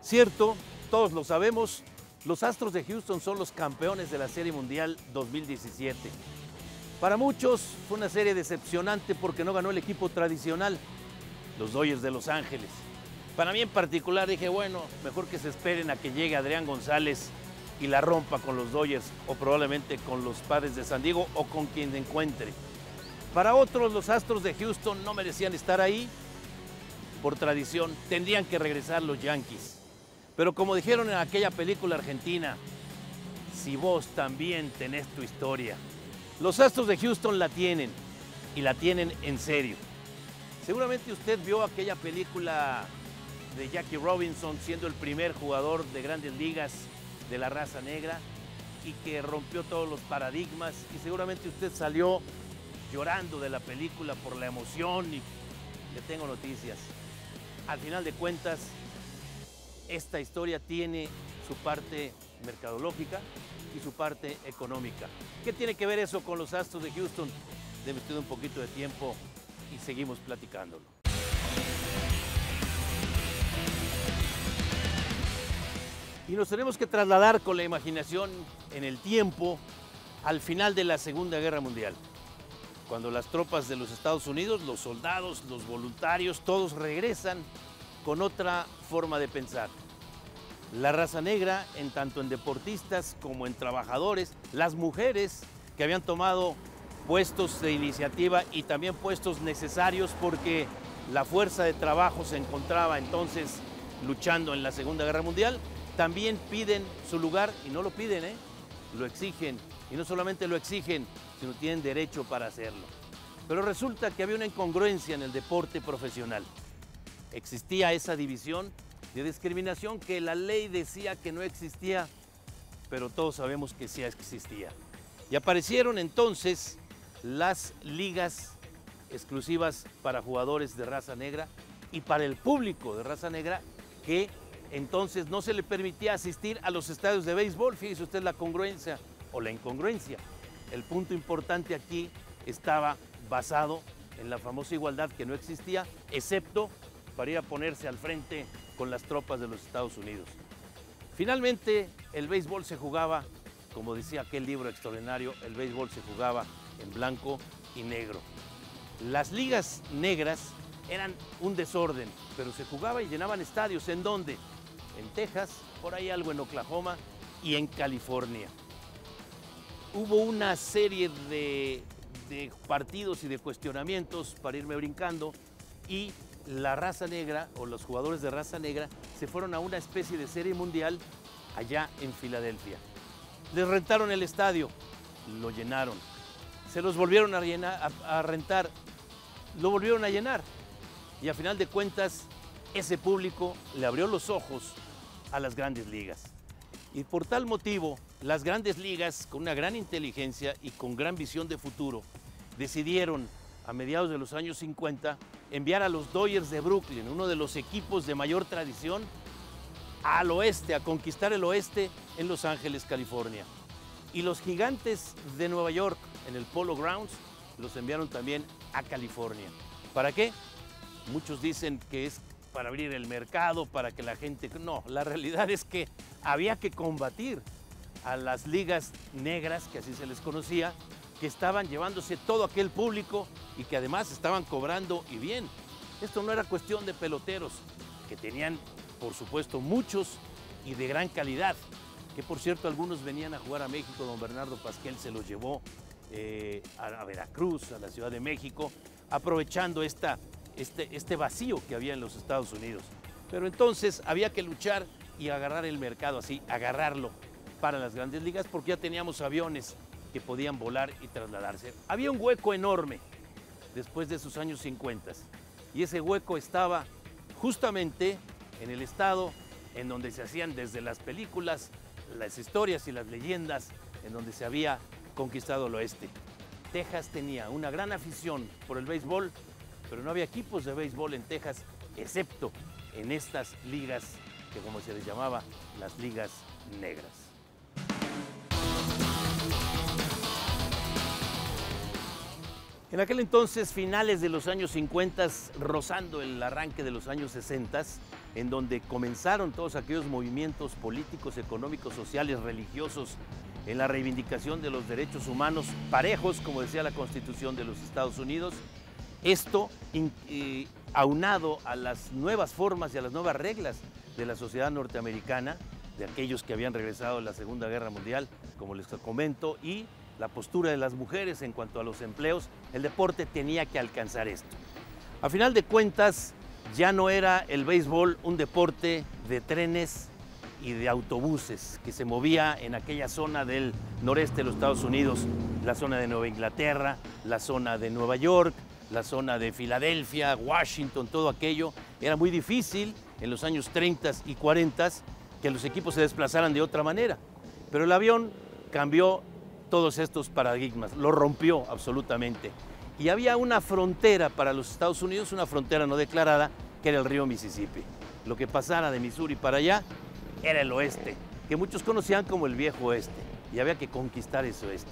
Cierto, todos lo sabemos, los Astros de Houston son los campeones de la Serie Mundial 2017. Para muchos fue una serie decepcionante porque no ganó el equipo tradicional, los Dodgers de Los Ángeles. Para mí en particular dije, bueno, mejor que se esperen a que llegue Adrián González y la rompa con los Dodgers o probablemente con los Padres de San Diego o con quien encuentre. Para otros, los Astros de Houston no merecían estar ahí. Por tradición, tendrían que regresar los Yankees. Pero como dijeron en aquella película argentina, si vos también tenés tu historia. Los Astros de Houston la tienen, y la tienen en serio. Seguramente usted vio aquella película de Jackie Robinson siendo el primer jugador de Grandes Ligas de la raza negra y que rompió todos los paradigmas, y seguramente usted salió llorando de la película por la emoción. Y le tengo noticias. Al final de cuentas, esta historia tiene su parte mercadológica y su parte económica. ¿Qué tiene que ver eso con los Astros de Houston? Deme usted un poquito de tiempo y seguimos platicándolo. Y nos tenemos que trasladar con la imaginación en el tiempo al final de la Segunda Guerra Mundial, cuando las tropas de los Estados Unidos, los soldados, los voluntarios, todos regresan con otra forma de pensar. La raza negra, en tanto en deportistas como en trabajadores, las mujeres que habían tomado puestos de iniciativa y también puestos necesarios porque la fuerza de trabajo se encontraba entonces luchando en la Segunda Guerra Mundial, también piden su lugar, y no lo piden, lo exigen, y no solamente lo exigen, sino tienen derecho para hacerlo. Pero resulta que había una incongruencia en el deporte profesional. Existía esa división de discriminación que la ley decía que no existía, pero todos sabemos que sí existía. Y aparecieron entonces las ligas exclusivas para jugadores de raza negra y para el público de raza negra, que entonces no se le permitía asistir a los estadios de béisbol. Fíjese usted la congruencia o la incongruencia. El punto importante aquí estaba basado en la famosa igualdad que no existía, excepto para ir a ponerse al frente con las tropas de los Estados Unidos. Finalmente, el béisbol se jugaba, como decía aquel libro extraordinario, el béisbol se jugaba en blanco y negro. Las ligas negras eran un desorden, pero se jugaba y llenaban estadios. ¿En dónde? En Texas, por ahí algo en Oklahoma y en California. Hubo una serie de partidos y de cuestionamientos, para irme brincando, y la raza negra o los jugadores de raza negra se fueron a una especie de serie mundial allá en Filadelfia. Les rentaron el estadio, lo llenaron. Se los volvieron a rentar, lo volvieron a llenar. Y a final de cuentas, ese público le abrió los ojos a las Grandes Ligas. Y por tal motivo, las Grandes Ligas, con una gran inteligencia y con gran visión de futuro, decidieron a mediados de los años 50 enviar a los Dodgers de Brooklyn, uno de los equipos de mayor tradición, al oeste, a conquistar el oeste en Los Ángeles, California. Y los Gigantes de Nueva York, en el Polo Grounds, los enviaron también a California. ¿Para qué? Muchos dicen que es para abrir el mercado, para que la gente... No, la realidad es que había que combatir a las ligas negras, que así se les conocía, que estaban llevándose todo aquel público y que además estaban cobrando y bien. Esto no era cuestión de peloteros, que tenían, por supuesto, muchos y de gran calidad, que por cierto algunos venían a jugar a México. Don Bernardo Pasquel se los llevó a Veracruz, a la Ciudad de México, aprovechando este vacío que había en los Estados Unidos. Pero entonces había que luchar y agarrar el mercado así, agarrarlo para las Grandes Ligas, porque ya teníamos aviones que podían volar y trasladarse. Había un hueco enorme después de esos años 50, y ese hueco estaba justamente en el estado en donde se hacían desde las películas, las historias y las leyendas, en donde se había conquistado el oeste. Texas tenía una gran afición por el béisbol, pero no había equipos de béisbol en Texas, excepto en estas ligas que, como se les llamaba, las ligas negras. En aquel entonces, finales de los años 50, rozando el arranque de los años 60, en donde comenzaron todos aquellos movimientos políticos, económicos, sociales, religiosos, en la reivindicación de los derechos humanos parejos, como decía la Constitución de los Estados Unidos. Esto aunado a las nuevas formas y a las nuevas reglas de la sociedad norteamericana, de aquellos que habían regresado de la Segunda Guerra Mundial, como les comento, y la postura de las mujeres en cuanto a los empleos, el deporte tenía que alcanzar esto. A final de cuentas, ya no era el béisbol un deporte de trenes y de autobuses que se movía en aquella zona del noreste de los Estados Unidos, la zona de Nueva Inglaterra, la zona de Nueva York, la zona de Filadelfia, Washington, todo aquello. Era muy difícil en los años 30 y 40 que los equipos se desplazaran de otra manera, pero el avión cambió todos estos paradigmas, lo rompió absolutamente. Y había una frontera para los Estados Unidos, una frontera no declarada, que era el río Mississippi. Lo que pasara de Missouri para allá era el oeste, que muchos conocían como el viejo oeste, y había que conquistar ese oeste.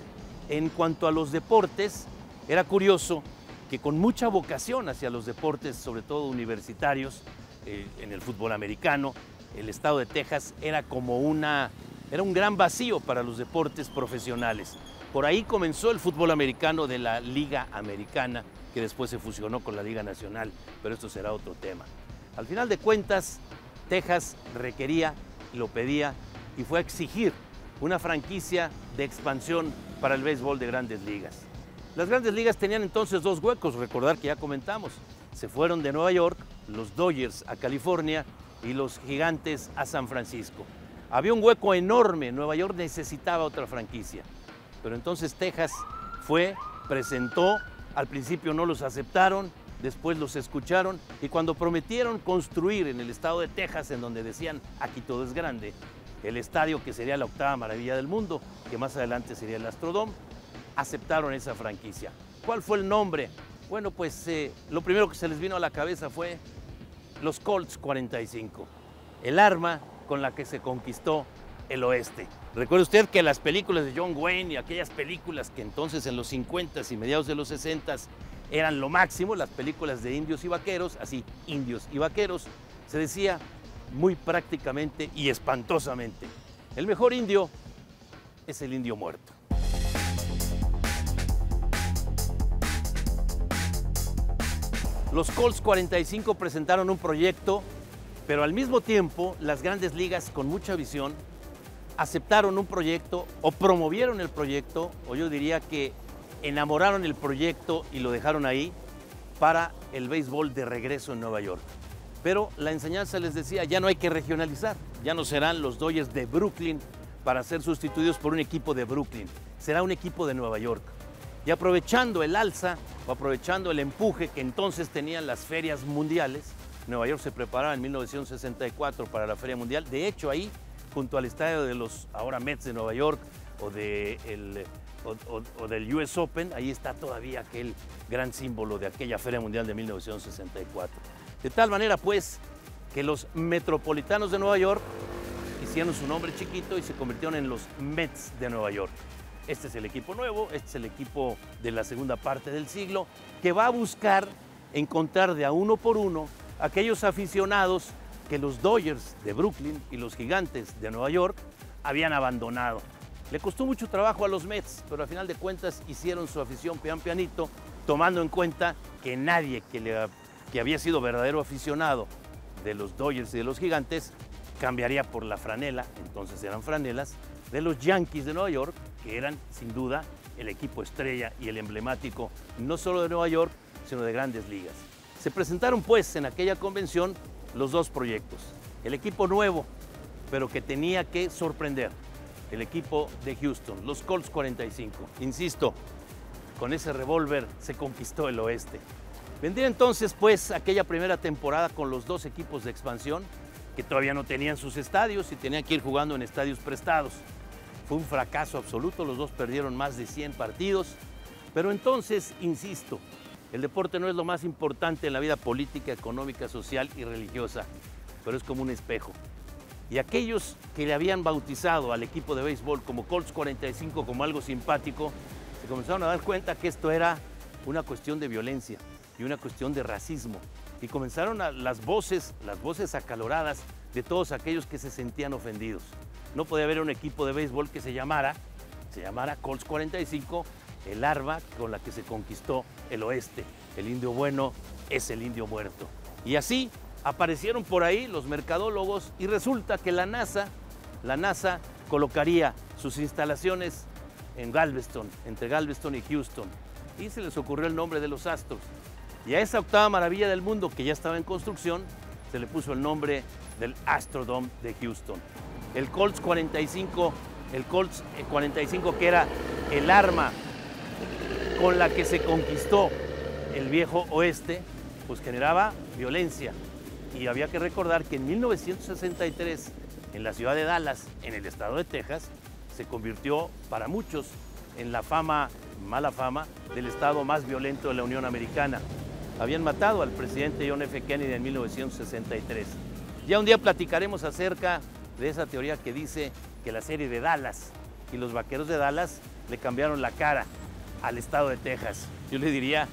En cuanto a los deportes, era curioso que con mucha vocación hacia los deportes, sobre todo universitarios, en el fútbol americano, el estado de Texas era un gran vacío para los deportes profesionales. Por ahí comenzó el fútbol americano de la Liga Americana, que después se fusionó con la Liga Nacional, pero esto será otro tema. Al final de cuentas, Texas requería y lo pedía y fue a exigir una franquicia de expansión para el béisbol de Grandes Ligas. Las Grandes Ligas tenían entonces dos huecos, recordar que ya comentamos. Se fueron de Nueva York, los Dodgers a California y los Gigantes a San Francisco. Había un hueco enorme, Nueva York necesitaba otra franquicia. Pero entonces Texas presentó, al principio no los aceptaron, después los escucharon y cuando prometieron construir en el estado de Texas, en donde decían aquí todo es grande, el estadio que sería la octava maravilla del mundo, que más adelante sería el Astrodome, aceptaron esa franquicia. ¿Cuál fue el nombre? Bueno, pues lo primero que se les vino a la cabeza fue los Colts 45, el arma con la que se conquistó el oeste. Recuerde usted que las películas de John Wayne y aquellas películas que entonces en los 50s y mediados de los 60s eran lo máximo, las películas de indios y vaqueros, así, indios y vaqueros, se decía muy prácticamente y espantosamente, el mejor indio es el indio muerto. Los Colts 45 presentaron un proyecto, pero al mismo tiempo las Grandes Ligas con mucha visión aceptaron un proyecto o promovieron el proyecto, o yo diría que enamoraron el proyecto y lo dejaron ahí para el béisbol de regreso en Nueva York. Pero la enseñanza les decía, ya no hay que regionalizar, ya no serán los Dodgers de Brooklyn para ser sustituidos por un equipo de Brooklyn, será un equipo de Nueva York. Y aprovechando el alza o aprovechando el empuje que entonces tenían las ferias mundiales, Nueva York se preparaba en 1964 para la Feria Mundial, de hecho ahí junto al estadio de los ahora Mets de Nueva York o del US Open, ahí está todavía aquel gran símbolo de aquella Feria Mundial de 1964. De tal manera pues que los metropolitanos de Nueva York hicieron su nombre chiquito y se convirtieron en los Mets de Nueva York. Este es el equipo nuevo, este es el equipo de la segunda parte del siglo que va a buscar encontrar de a uno por uno aquellos aficionados que los Dodgers de Brooklyn y los Gigantes de Nueva York habían abandonado. Le costó mucho trabajo a los Mets, pero al final de cuentas hicieron su afición pian pianito, tomando en cuenta que nadie que había sido verdadero aficionado de los Dodgers y de los Gigantes cambiaría por la franela, entonces eran franelas, de los Yankees de Nueva York, que eran sin duda el equipo estrella y el emblemático no solo de Nueva York, sino de Grandes Ligas. Se presentaron pues en aquella convención los dos proyectos. El equipo nuevo, pero que tenía que sorprender, el equipo de Houston, los Colts 45. Insisto, con ese revólver se conquistó el oeste. Vendría entonces pues aquella primera temporada con los dos equipos de expansión que todavía no tenían sus estadios y tenían que ir jugando en estadios prestados. Fue un fracaso absoluto, los dos perdieron más de 100 partidos, pero entonces, insisto, el deporte no es lo más importante en la vida política, económica, social y religiosa, pero es como un espejo. Y aquellos que le habían bautizado al equipo de béisbol como Colts 45 como algo simpático, se comenzaron a dar cuenta que esto era una cuestión de violencia y una cuestión de racismo, y comenzaron las voces acaloradas de todos aquellos que se sentían ofendidos. No podía haber un equipo de béisbol que se llamara Colts 45, el arma con la que se conquistó el oeste. El indio bueno es el indio muerto. Y así aparecieron por ahí los mercadólogos y resulta que la NASA colocaría sus instalaciones en Galveston, entre Galveston y Houston. Y se les ocurrió el nombre de los Astros. Y a esa octava maravilla del mundo que ya estaba en construcción, se le puso el nombre del Astrodome de Houston. El Colts 45 que era el arma con la que se conquistó el viejo oeste, pues generaba violencia. Y había que recordar que en 1963, en la ciudad de Dallas, en el estado de Texas, se convirtió para muchos en la mala fama del estado más violento de la Unión Americana. Habían matado al presidente John F. Kennedy en 1963. Ya un día platicaremos acerca de esa teoría que dice que la serie de Dallas y los Vaqueros de Dallas le cambiaron la cara al estado de Texas. Yo le diría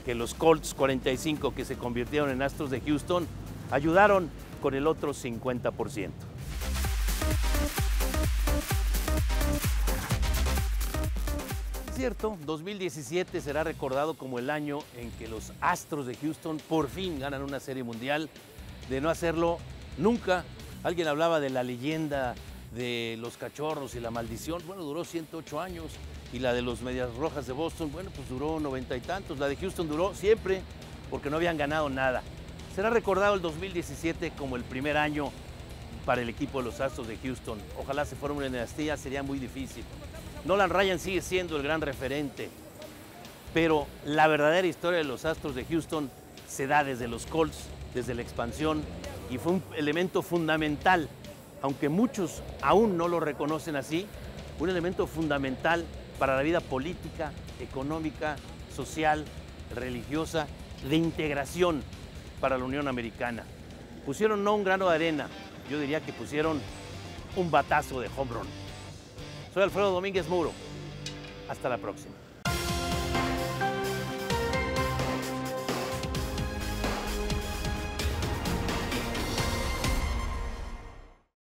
que los Colts 45 que se convirtieron en Astros de Houston ayudaron con el otro 50%. Es cierto, 2017 será recordado como el año en que los Astros de Houston por fin ganan una serie mundial. De no hacerlo nunca. Alguien hablaba de la leyenda de los Cachorros y la maldición. Bueno, duró 108 años. Y la de los Medias Rojas de Boston, bueno, pues duró 90 y tantos. La de Houston duró siempre porque no habían ganado nada. Será recordado el 2017 como el primer año para el equipo de los Astros de Houston. Ojalá se forme una dinastía, sería muy difícil. Nolan Ryan sigue siendo el gran referente, pero la verdadera historia de los Astros de Houston se da desde los Colts, desde la expansión, y fue un elemento fundamental, aunque muchos aún no lo reconocen así, un elemento fundamental para la vida política, económica, social, religiosa, de integración para la Unión Americana. Pusieron no un grano de arena, yo diría que pusieron un batazo de home run. Soy Alfredo Domínguez Muro. Hasta la próxima.